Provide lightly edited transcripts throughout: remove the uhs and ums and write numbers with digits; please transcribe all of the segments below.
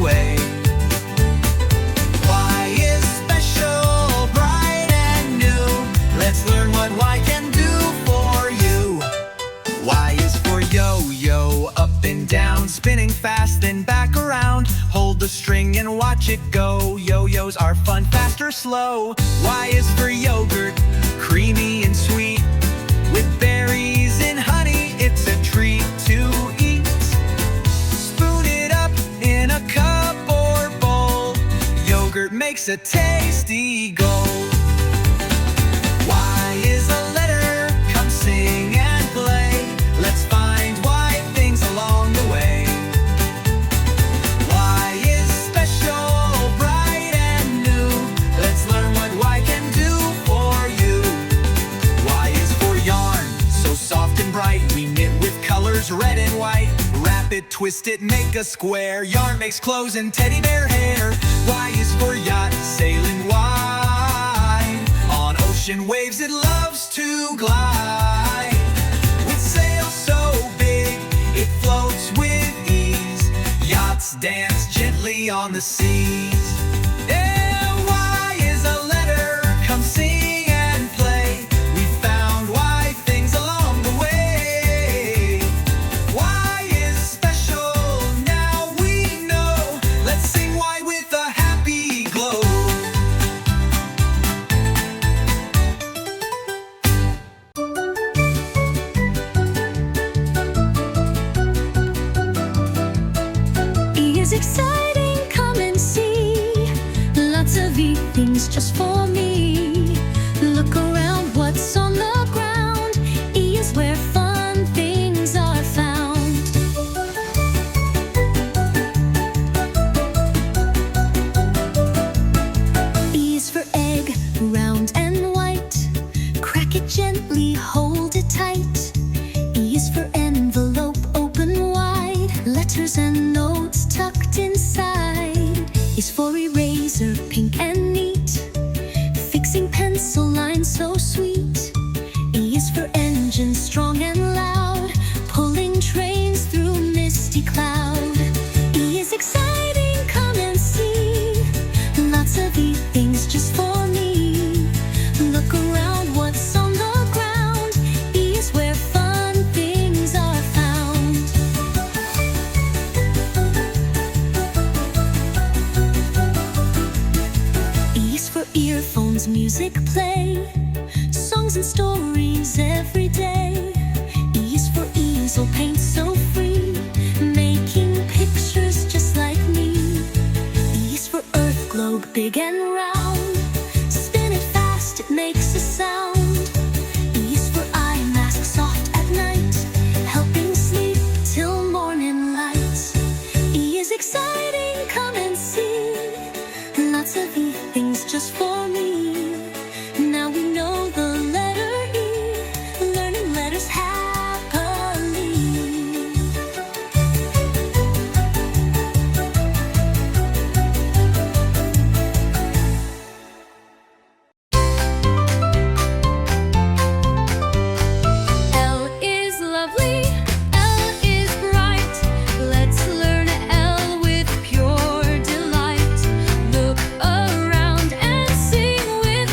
way. Y is special, bright and new. Let's learn what Y can do for you. Y is for yo-yo, up and down, spinning fast then back around. Hold the string and watch it go. Yo-yos are fun, fast or slow. Y is for yogurt, creamy and sweet, with berries and honey. It's a treat to eat. Spoon it up in a cup or bowl. Yogurt makes a tasty goal. Y is a letter, come sing and play. Let's find Y things along the way. Y is special, bright and new. Let's learn what Y can do for you. Y is for yarn, so soft and bright. We knit with colors red and white. Wrap it, twist it, make a square. Yarn makes clothes and teddy bear hair. Y is for yacht, sailing wide. On ocean waves it loves to glide. With sails so big, it floats with ease. Yachts dance gently on the seas. Yeah, Y is a letter, come sing and play. We found Y things along the way. Y is special, now we know. Let's sing Y with a happy glow. E is exciting, come and see. Lots of E things just for me. Look around, what's on the ground? E is where fun things are found. E is for egg, round and white. Crack it gently, hold it tight. E is for envelope, open wide. Letters and notes tucked inside. Is for eraser, pink and neat. Fixing pencil lines so sweet. E is for engine, strong and loud. Pulling trains through misty cloud. E is exciting, come and see. Lots of E things just for me. Look around, what's on the ground? E is where fun things are found. E is for earphones, music play. Songs and stories every day. E is for easel, paint so free. Making pictures just like me. E is for earth globe, big and round. Spin it fast, it makes a sound. E is for eye mask, soft at night. Helping sleep till morning light. E is exciting, come and see. Lots of E things just for me. Now we know the letter E. Learning letters happily. L is lovely, L is bright. Let's learn L with pure delight. Look around and sing with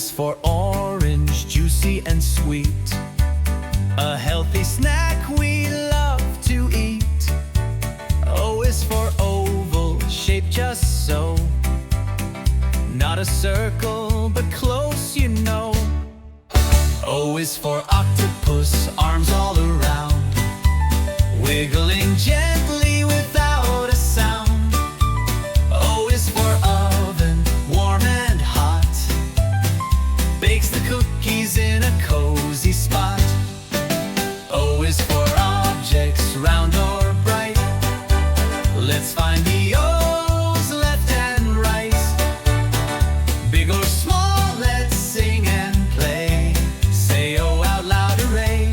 is for orange, juicy and sweet, a healthy snack we love to eat. O is for oval, shaped just so, not a circle, but close, you know. O is for octopus, arms all around, wiggling gently without a sound. O is for oven, warm and hot, bakes the cookies in a cozy spot. O is for objects, round or bright, let's find the O's left and right. Big or small, let's sing and play, say O out loud, hooray,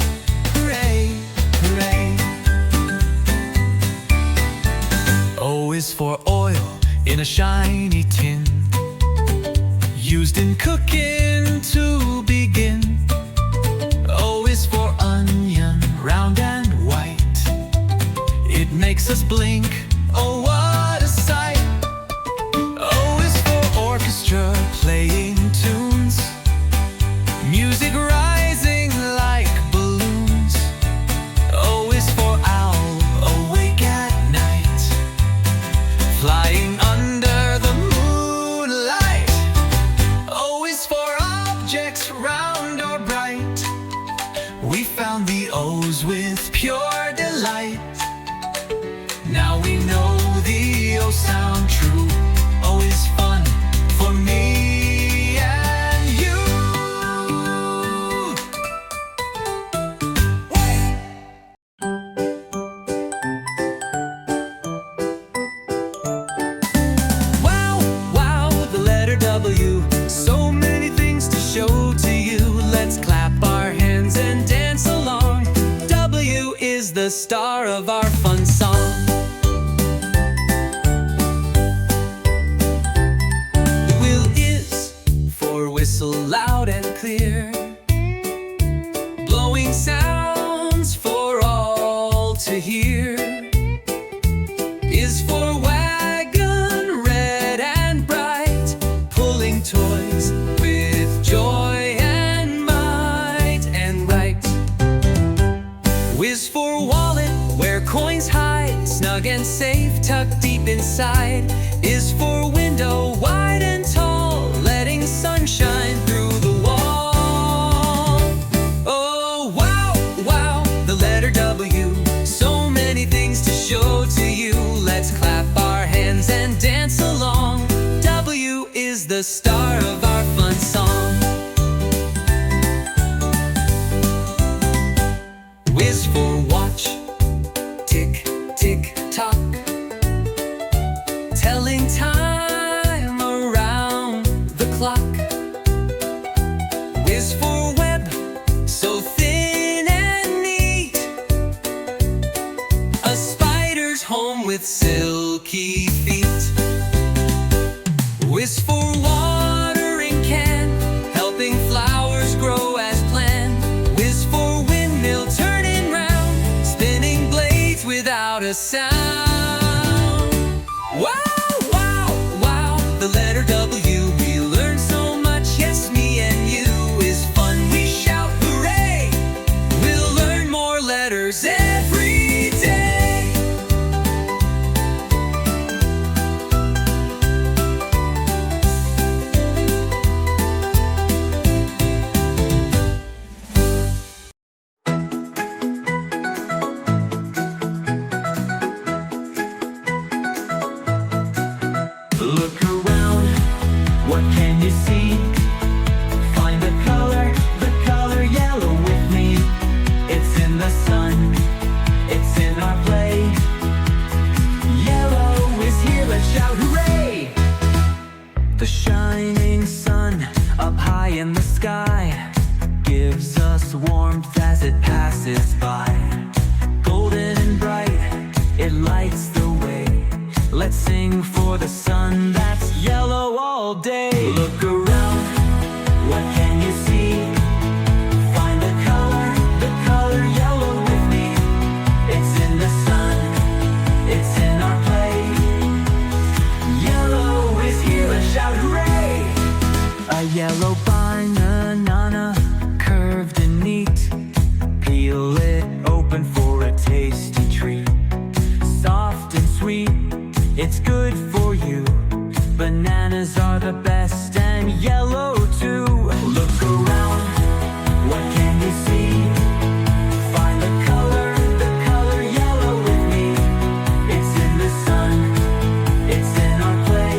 hooray, hooray. O is for oil in a shiny tin, used in cooking to begin. O is for onion, round and white, it makes us blink, oh what a sight. O is for orchestra, playing tunes, music rising like balloons. O is for owl, awake at night, flying under the moonlight. O is for objects, round or bright, we found the O's with pure delight. Now we know the O sound true. O is fun for me and you. Wow, wow, the letter W. So many things to show to you. Let's clap our hands and dance along. W is the star of our fun song. Whistle loud and clear, blowing sounds for all to hear. Is for wagon, red and bright, pulling toys with joy and might and right. Whiz for wallet, where coins hide, snug and safe, tucked deep inside. Is for window, wide and tall, letting sunshine through the wall. Oh wow, wow, the letter W. So many things to show to you. Let's clap our hands and dance along. W is the star of our fun song. Whiz for watch, tick, tick, tock, telling time around the clock. Is for web, so thin and neat, a spider's home with silky feet. Whiz for watering can, helping flowers grow as planned. Whiz for windmill, turning round, spinning blades without a sound. Wow, wow, wow, the letter W. We learned so much, yes, me and you. Every day. Look around, what can you see? Find the color yellow with me. It's in the sun, it's in our play. Yellow is here, let's shout hooray! The shining sun up high in the sky gives us warmth as it passes by. Golden and bright, it lights the way. Let's sing for the sun that's yellow all day. Look around, what can you see? Find the color yellow with me. It's in the sun, it's in our play. Yellow is here, let's shout hooray! A yellow bind bananas are the best, and yellow too. Look around, what can you see? Find the color yellow with me. It's in the sun, it's in our play.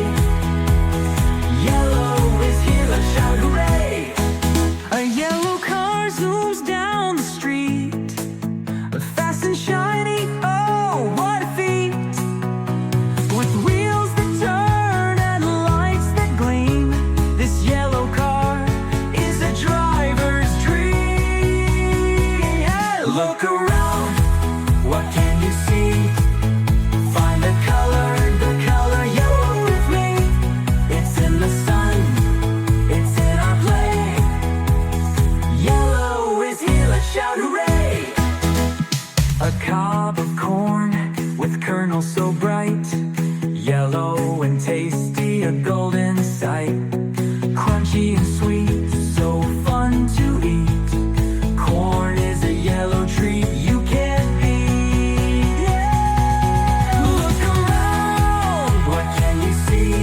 Yellow is here, let's shout hooray! A yellow car zooms down the street, fast and shiny, oh, what a feat! With wheels that turn and lights that gleam, this yellow car is a driver's dream. Yeah. Look around, what can you see? Find the color yellow with me. It's in the sun, it's in our play. Yellow is here, let's shout hooray! A cob of corn with kernels so bright, yellow and tasty, a golden sight. Crunchy and sweet, so fun to eat. Corn is a yellow treat you can't beat. Yeah. Look around, what can you see?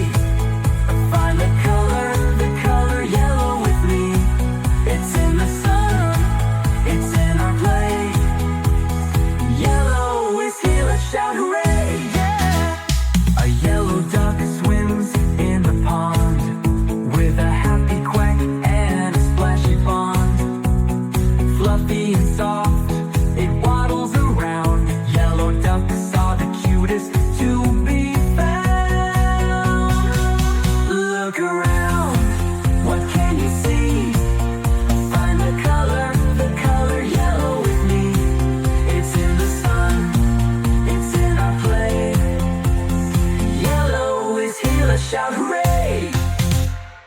Find the color yellow with me. It's in the sun, it's in our play. Yellow is here, let's shout hooray!